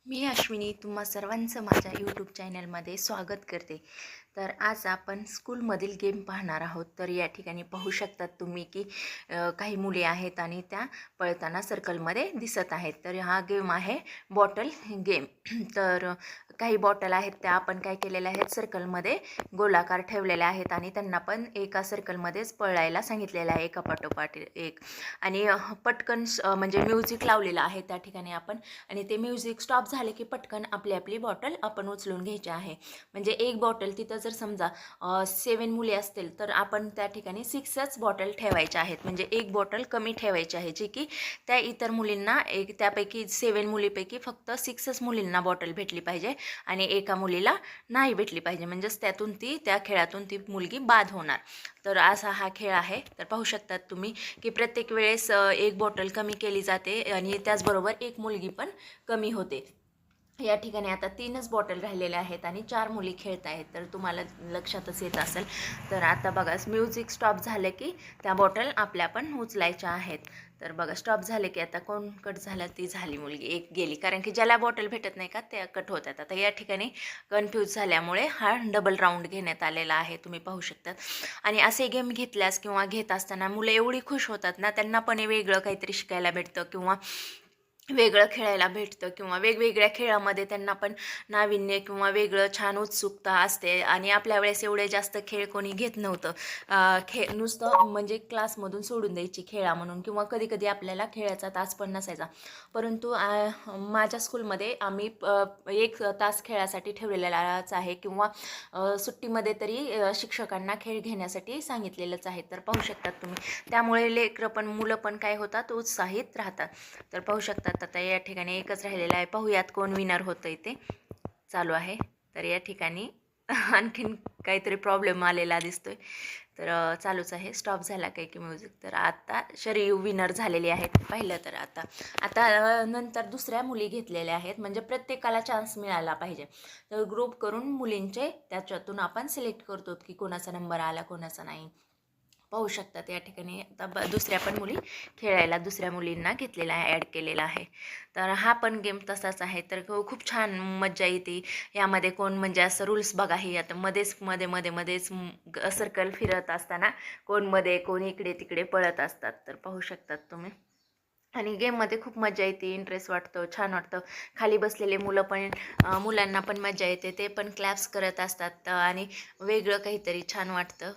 मी अश्विनी तुम्हा सर्वांचं माझ्या यूट्यूब चॅनलमध्ये स्वागत करते. तर आज आपण स्कूलमधील गेम पाहणार आहोत. तर या ठिकाणी पाहू शकतात तुम्ही की काही मुली आहेत आणि त्या पळताना सर्कलमध्ये दिसत आहेत. तर हा गेम आहे बॉटल गेम. तर काही बॉटल आहेत त्या आपण काय केलेल्या आहेत, सर्कलमध्ये गोलाकार ठेवलेल्या आहेत आणि त्यांना पण एका सर्कलमध्येच पळायला सांगितलेलं आहे, एका पाठोपाठ एक. आणि पटकन म्हणजे म्युझिक लावलेलं आहे त्या ठिकाणी आपण, आणि ते म्युझिक स्टॉप झाले की पटकन आपली आपली बॉटल आपण उचलून घ्यायची आहे. म्हणजे एक बॉटल तिथं जर समजा 7 मुली असतील तर आपण त्या ठिकाणी 6च बॉटल ठेवायच्या आहेत. म्हणजे एक बॉटल कमी ठेवायची आहे, जी की त्या इतर मुलींना त्यापैकी 7 मुलीपैकी फक्त 6च मुलींना बॉटल भेटली पाहिजे आणि एका मुलीला नाही भेटली पाहिजे. म्हणजेच त्या खेळातून ती मुलगी बाद होणार. तर असा हा खेळ आहे. तर पाहू शकतात तुम्ही की प्रत्येक वेळेस एक बॉटल कमी केली जाते आणि त्याचबरोबर एक मुलगी पण कमी होते. या ठिकाणी आता 3च बॉटल राहिलेल्या आहेत आणि 4 मुली खेळत आहेत. तर तुम्हाला लक्षातच येत असेल. तर आता बघा, म्युझिक स्टॉप झालं की त्या बॉटल आपल्या पण उचलायच्या आहेत. तर बघा, स्टॉप झाले की आता कोण कट झालं, ती झाली मुलगी, एक गेली. कारण की ज्याला बॉटल भेटत नाही का त्या कट होतात. आता या ठिकाणी कन्फ्यूज झाल्यामुळे हा डबल राऊंड घेण्यात आलेला आहे, तुम्ही पाहू शकतात. आणि असे गेम घेतल्यास किंवा घेत असताना मुलं एवढी खुश होतात ना, त्यांना पण वेगळं काहीतरी शिकायला भेटतं किंवा वेगळं खेळायला भेटतं किंवा वेगवेगळ्या खेळामध्ये त्यांना पण नाविन्य किंवा वेगळं छान उत्सुकता असते. आणि आपल्या वेळेस एवढे जास्त खेळ कोणी घेत नव्हतं. नुसतं म्हणजे क्लासमधून सोडून द्यायची खेळा म्हणून, किंवा कधी कधी आपल्याला खेळाचा तास पण नसायचा. परंतु माझ्या स्कूलमध्ये आम्ही 1 तास खेळासाठी ठेवलेलाच आहे, किंवा सुट्टीमध्ये तरी शिक्षकांना खेळ घेण्यासाठी सांगितलेलंच आहे. तर पाहू शकतात तुम्ही, त्यामुळे लेकरं पण मुलं पण काय होतात, उत्साहित राहतात. तर पाहू शकतात आता या ठिकाणी एकच राहिलेलं आहे. पाहूयात कोण विनर होतं ते चालू आहे. तर या ठिकाणी आणखीन काहीतरी प्रॉब्लेम आलेला दिसतोय. तर चालूच आहे. स्टॉप झाला काही की म्युझिक. तर आता शरीव विनर झालेली आहेत पाहिलं. तर आता आता नंतर दुसऱ्या मुली घेतलेल्या आहेत. म्हणजे प्रत्येकाला चान्स मिळाला पाहिजे. तर ग्रुप करून मुलींचे त्याच्यातून आपण सिलेक्ट करतो की कोणाचा नंबर आला, कोणाचा नाही. पाहू शकतात या ठिकाणी आता दुसऱ्या पण मुली खेळायला दुसऱ्या मुलींना घेतलेला आहे, ॲड केलेला आहे. तर हा पण गेम तसाच आहे. तर खूप छान मज्जा येते यामध्ये. कोण म्हणजे असं रूल्स बघा, हे आता मध्येच सर्कल फिरत असताना कोण मध्ये कोण इकडे तिकडे पळत असतात. तर पाहू शकतात तुम्ही. आणि गेममध्ये खूप मजा येते, इंटरेस्ट वाटतं, छान वाटतं. खाली बसलेले मुलं पण मुलांना पण मजा येते, ते पण क्लॅप्स करत असतात आणि वेगळं काहीतरी छान वाटतं.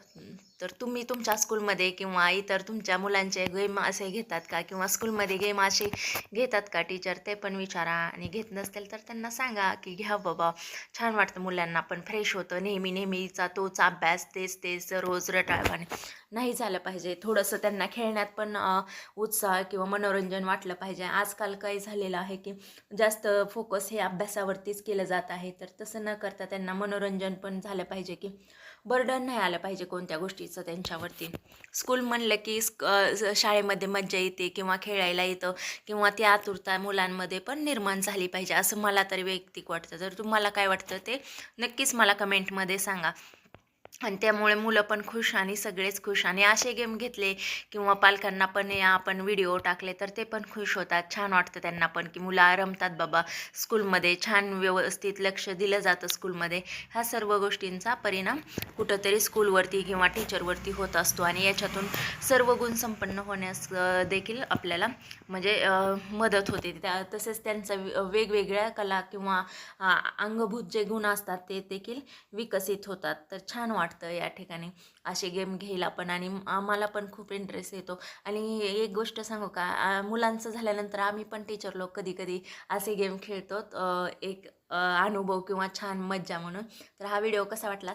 तर तुम्ही तुमच्या स्कूलमध्ये किंवा इतर तुमच्या मुलांचे गेम असे घेतात का, किंवा स्कूलमध्ये गेम असे घेतात का टीचर, ते पण विचारा. आणि घेत नसतील तर त्यांना सांगा की घ्या बाबा, छान वाटतं, मुलांना पण फ्रेश होतं. नेहमीचा तोच अभ्यास, तेच तेच रोज रटाळवाणे नाही झालं पाहिजे. थोडंसं त्यांना खेळण्यात पण उत्साह किंवा मनोरंजन वाटलं पाहिजे. आजकाल काय झालेलं आहे की जास्त फोकस हे अभ्यासावरतीच केलं जात आहे. तर तसं न करता त्यांना मनोरंजन पण झालं पाहिजे, की बर्डन नाही आलं पाहिजे कोणत्या गोष्टीचं त्यांच्यावरती. स्कूल म्हणलं की शाळेमध्ये मज्जा येते किंवा खेळायला येतं, किंवा ती आतुरता मुलांमध्ये पण निर्माण झाली पाहिजे, असं मला तरी वैयक्तिक वाटतं. तर तुम्हाला काय वाटतं ते नक्कीच मला कमेंटमध्ये सांगा. आणि त्यामुळे मुलं पण खुश आणि सगळेच खुश. आणि असे गेम घेतले किंवा पालकांना पण आपण व्हिडिओ टाकले तर ते पण खुश होतात. छान वाटतं त्यांना पण की मुलं रमतात बाबा स्कूलमध्ये, छान व्यवस्थित लक्ष दिलं जातं स्कूलमध्ये. ह्या सर्व गोष्टींचा परिणाम कुठंतरी स्कूलवरती किंवा टीचरवरती होत असतो. आणि याच्यातून सर्व गुण संपन्न होण्यास देखील आपल्याला म्हणजे मदत होते. तसेच त्यांचा वेगवेगळ्या कला किंवा अंगभूत जे गुण असतात ते देखील विकसित होतात. तर छान वाटतं या ठिकाणी असे गेम घ्यायला पण, आणि आम्हाला पण खूप इंटरेस्ट येतो. आणि एक गोष्ट सांगू का, मुलांचं झाल्यानंतर आम्ही पण टीचर लोक कधी कधी असे गेम खेळतो. एक अनुभव किंवा छान मज्जा म्हणून. तर हा व्हिडिओ कसा वाटला